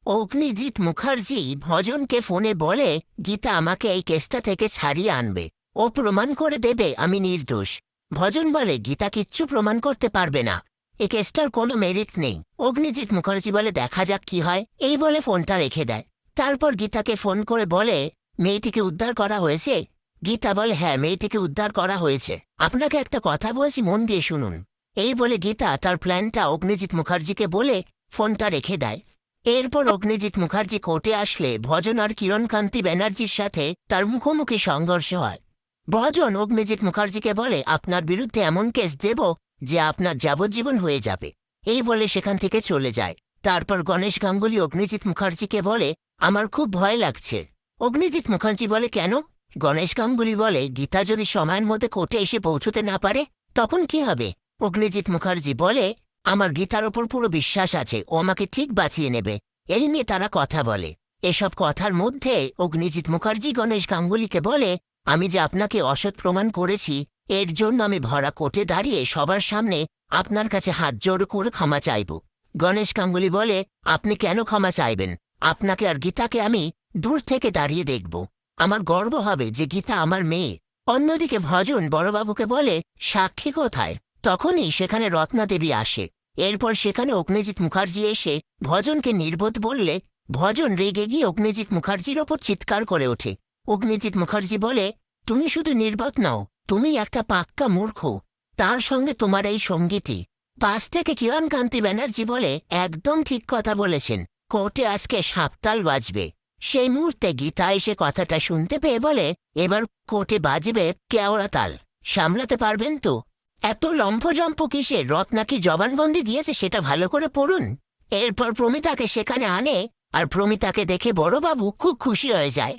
অগ্নিজিৎ মুখার্জি ভজনকে ফোনে বলে গীতা আমাকে এই কেসটা থেকে ছাড়িয়ে আনবে, ও প্রমাণ করে দেবে আমি নির্দোষ। ভজন বলে গীতা কিচ্ছু প্রমাণ করতে পারবে না, এই কেসটার কোনো মেরিট নেই। অগ্নিজিৎ মুখার্জি বলে দেখা যাক কি হয়, এই বলে ফোনটা রেখে দেয়। তারপর গীতাকে ফোন করে বলে মেয়েটিকে উদ্ধার করা হয়েছে। গীতা বলে হ্যাঁ, মেয়েটিকে উদ্ধার করা হয়েছে, আপনাকে একটা কথা বলছি মন দিয়ে শুনুন। এই বলে গীতা তার প্ল্যানটা অগ্নিজিৎ মুখার্জিকে বলে ফোনটা রেখে দেয়। এরপর অগ্নিজিৎ মুখার্জি কোর্টে আসলে ভজন আর কিরণকান্তি ব্যানার্জির সাথে তার মুখোমুখি সংঘর্ষ হয়। ভজন অগ্নিজিৎ মুখার্জিকে বলে আপনার বিরুদ্ধে এমন কেস দেব যে আপনার যাবজ্জীবন হয়ে যাবে, এই বলে সেখান থেকে চলে যায়। তারপর গণেশ গাঙ্গুলি অগ্নিজিৎ মুখার্জিকে বলে আমার খুব ভয় লাগছে। অগ্নিজিৎ মুখার্জি বলে কেন? গণেশ গাঙ্গুলি বলে গীতা যদি সময়ের মধ্যে কোর্টে এসে পৌঁছতে না পারে তখন কি হবে? অগ্নিজিৎ মুখার্জি বলে আমার গীতার ওপর পুরো বিশ্বাস আছে, ও আমাকে ঠিক বাঁচিয়ে নেবে। এই নিয়ে তারা কথা বলে। এসব কথার মধ্যে অগ্নিজিৎ মুখার্জি গণেশ গাঙ্গুলিকে বলে আমি যে আপনাকে অসৎ প্রমাণ করেছি এর জন্য আমি ভরা কোর্টে দাঁড়িয়ে সবার সামনে আপনার কাছে হাত জোড় করে ক্ষমা চাইব। গণেশ গাঙ্গুলি বলে আপনি কেন ক্ষমা চাইবেন? আপনাকে আর গীতাকে আমি দূর থেকে দাঁড়িয়ে দেখব, আমার গর্ব হবে যে গীতা আমার মেয়ে। অন্যদিকে ভজন বড়বাবুকে বলে সাক্ষী কোথায়? তখনই সেখানে রত্না দেবী আসে। এরপর সেখানে অগ্নিজিৎ মুখার্জি এসে ভজনকে নির্বোধ বললে ভজন রেগে গিয়ে অগ্নিজিৎ মুখার্জির ওপর চিৎকার করে ওঠে। অগ্নিজিৎ মুখার্জি বলে তুমি শুধু নির্বোধ নও, তুমি একটা পাক্কা মূর্খ, তার সঙ্গে তোমার এই সঙ্গীতই। পাশ থেকে কিরণকান্তি ব্যানার্জি বলে একদম ঠিক কথা বলেছেন, কোর্টে আজকে সাপতাল বাজবে। সেই মুহূর্তে গীতা এসে কথাটা শুনতে পেয়ে বলে এবার কোর্টে বাজবে কেওড়া তাল, সামলাতে পারবেন তো? এত লম্ফজম্প কিসে? রত্না কি জবানবন্দি দিয়েছে সেটা ভালো করে পড়ুন। এরপর প্রমিতাকে সেখানে আনে আর প্রমিতাকে দেখে বড়বাবু খুব খুশি হয়ে যায়।